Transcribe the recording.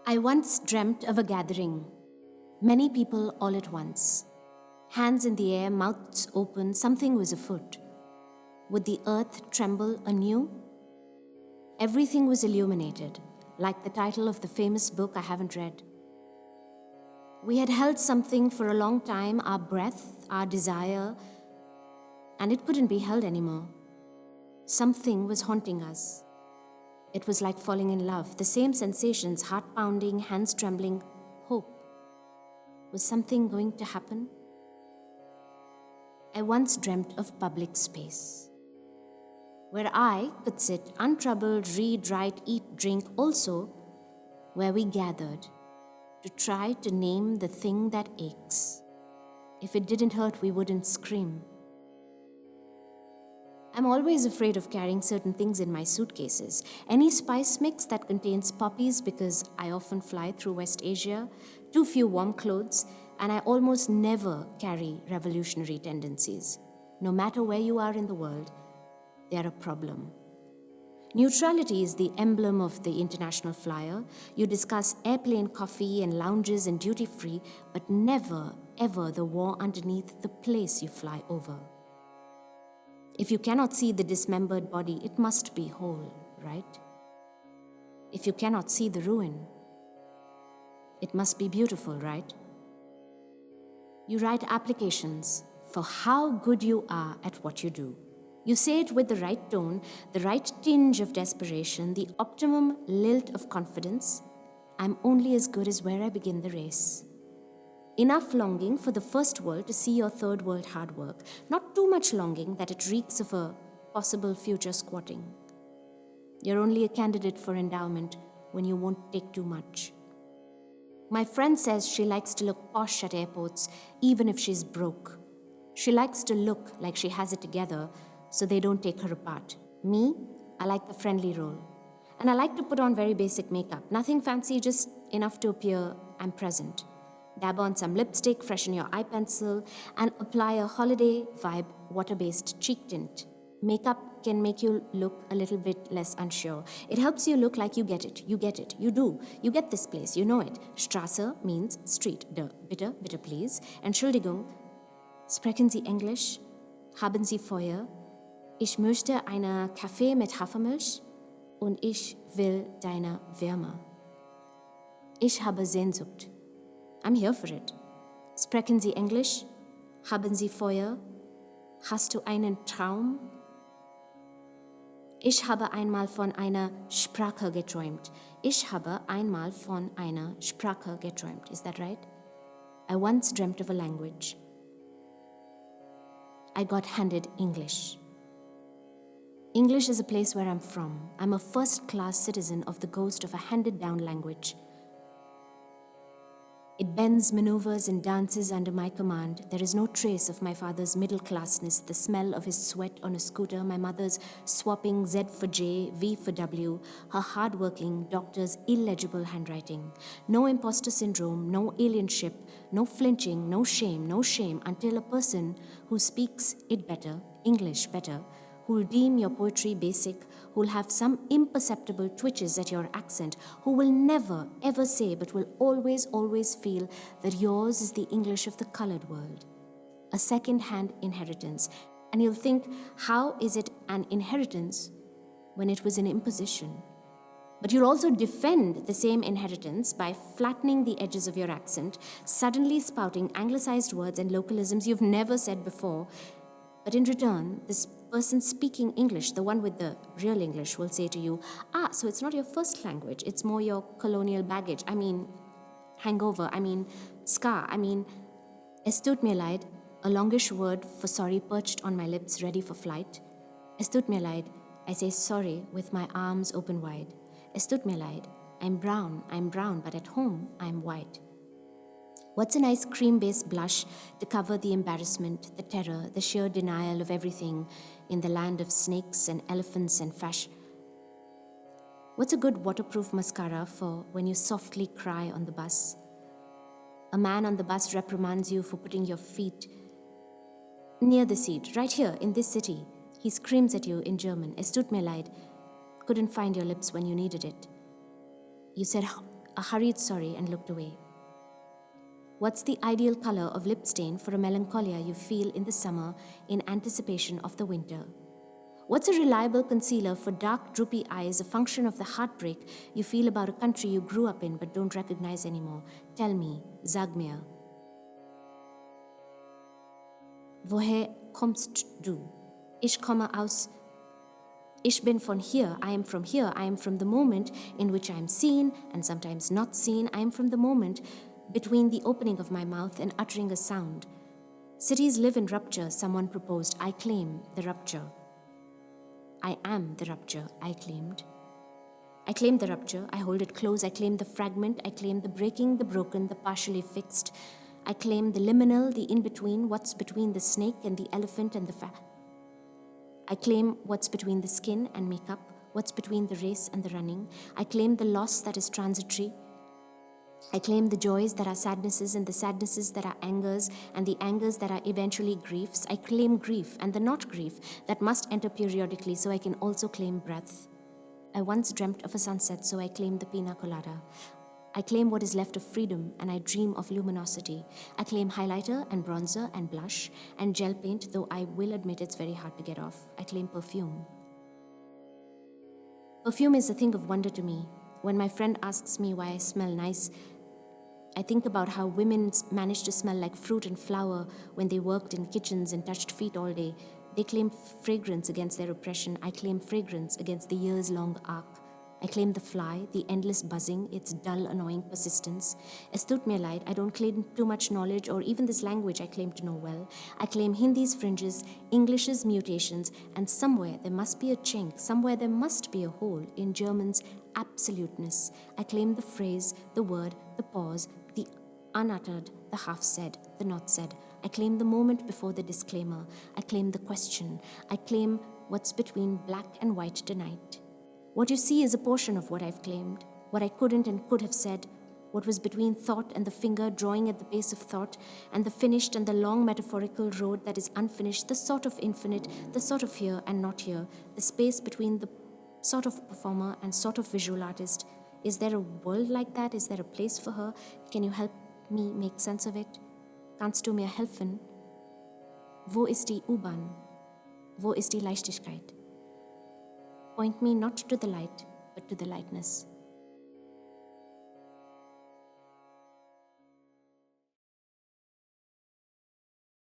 I once dreamt of a gathering, many people all at once. Hands in the air, mouths open, something was afoot. Would the earth tremble anew? Everything was illuminated, like the title of the famous book I haven't read. We had held something for a long time, our breath, our desire, and it couldn't be held anymore. Something was haunting us. It was like falling in love, the same sensations, heart pounding, hands trembling, hope. Was something going to happen? I once dreamt of public space, where I could sit untroubled, read, write, eat, drink, also where we gathered to try to name the thing that aches. If it didn't hurt, we wouldn't scream. I'm always afraid of carrying certain things in my suitcases. Any spice mix that contains poppies, because I often fly through West Asia, too few warm clothes, and I almost never carry revolutionary tendencies. No matter where you are in the world, they are a problem. Neutrality is the emblem of the international flyer. You discuss airplane coffee and lounges and duty-free, but never, ever the war underneath the place you fly over. If you cannot see the dismembered body, it must be whole, right? If you cannot see the ruin, it must be beautiful, right? You write applications for how good you are at what you do. You say it with the right tone, the right tinge of desperation, the optimum lilt of confidence. I'm only as good as where I begin the race. Enough longing for the first world to see your third world hard work. Not too much longing that it reeks of a possible future squatting. You're only a candidate for endowment when you won't take too much. My friend says she likes to look posh at airports, even if she's broke. She likes to look like she has it together, so they don't take her apart. Me, I like the friendly role. And I like to put on very basic makeup. Nothing fancy, just enough to appear I'm present. Dab on some lipstick, freshen your eye pencil, and apply a holiday vibe water-based cheek tint. Makeup can make you look a little bit less unsure. It helps you look like you get it, you do. You get this place, you know it. Straße means street. Bitte, bitte please. Entschuldigung, sprechen Sie Englisch? Haben Sie Feuer? Ich möchte einen Kaffee mit Hafermilch und ich will deine Wärme. Ich habe Sehnsucht. I'm here for it. Sprechen Sie Englisch? Haben Sie Feuer? Hast du einen Traum? Ich habe einmal von einer Sprache geträumt. Ich habe einmal von einer Sprache geträumt. Is that right? I once dreamt of a language. I got handed English. English is a place where I'm from. I'm a first-class citizen of the ghost of a handed-down language. It bends, maneuvers, and dances under my command. There is no trace of my father's middle-classness, the smell of his sweat on a scooter, my mother's swapping Z for J, V for W, her hard-working doctor's illegible handwriting. No imposter syndrome, no alienship, no flinching, no shame, until a person who speaks it better, English better, who'll deem your poetry basic, who'll have some imperceptible twitches at your accent, who will never, ever say, but will always feel that yours is the English of the colored world, a second-hand inheritance. And you'll think, how is it an inheritance when it was an imposition? But you'll also defend the same inheritance by flattening the edges of your accent, suddenly spouting anglicized words and localisms you've never said before. But in return, this person speaking English, the one with the real English, will say to you, so it's not your first language, it's more your colonial baggage. I mean, hangover, I mean, scar, I mean, es tut mir leid, a longish word for sorry perched on my lips ready for flight. Es tut mir leid, I say sorry with my arms open wide. Es tut mir leid, I'm brown, but at home, I'm white. What's a nice cream-based blush to cover the embarrassment, the terror, the sheer denial of everything in the land of snakes and elephants and fash? What's a good waterproof mascara for when you softly cry on the bus? A man on the bus reprimands you for putting your feet near the seat, right here in this city. He screams at you in German, Es tut mir leid, couldn't find your lips when you needed it. You said, a hurried sorry and looked away. What's the ideal color of lip stain for a melancholia you feel in the summer in anticipation of the winter? What's a reliable concealer for dark, droopy eyes, a function of the heartbreak you feel about a country you grew up in but don't recognize anymore? Tell me, sag mir. Woher kommst du? Ich komme aus. Ich bin von hier. I am from here. I am from the moment in which I am seen and sometimes not seen. I am from the moment between the opening of my mouth and uttering a sound. Cities live in rupture, someone proposed. I claim the rupture. I am the rupture, I claimed. I claim the rupture, I hold it close, I claim the fragment, I claim the breaking, the broken, the partially fixed. I claim the liminal, the in-between, what's between the snake and the elephant and the I claim what's between the skin and makeup, what's between the race and the running. I claim the loss that is transitory. I claim the joys that are sadnesses and the sadnesses that are angers and the angers that are eventually griefs. I claim grief and the not grief that must enter periodically so I can also claim breath. I once dreamt of a sunset, so I claim the pina colada. I claim what is left of freedom and I dream of luminosity. I claim highlighter and bronzer and blush and gel paint, though I will admit it's very hard to get off. I claim perfume. Perfume is a thing of wonder to me. When my friend asks me why I smell nice, I think about how women managed to smell like fruit and flower when they worked in kitchens and touched feet all day. They claim fragrance against their oppression. I claim fragrance against the years-long arc. I claim the fly, the endless buzzing, its dull, annoying persistence. Es tut mir leid, I don't claim too much knowledge or even this language I claim to know well. I claim Hindi's fringes, English's mutations, and somewhere there must be a chink, somewhere there must be a hole in German's absoluteness. I claim the phrase, the word, the pause, the unuttered, the half-said, the not said. I claim the moment before the disclaimer. I claim the question. I claim what's between black and white tonight. What you see is a portion of what I've claimed, what I couldn't and could have said, what was between thought and the finger drawing at the pace of thought, and the finished and the long metaphorical road that is unfinished, the sort of infinite, the sort of here and not here, the space between the sort of performer and sort of visual artist. Is there a world like that? Is there a place for her? Can you help me make sense of it? Kannst du mir helfen? Wo ist die U-Bahn? Wo ist die Leichtigkeit? Point me not to the light, but to the lightness.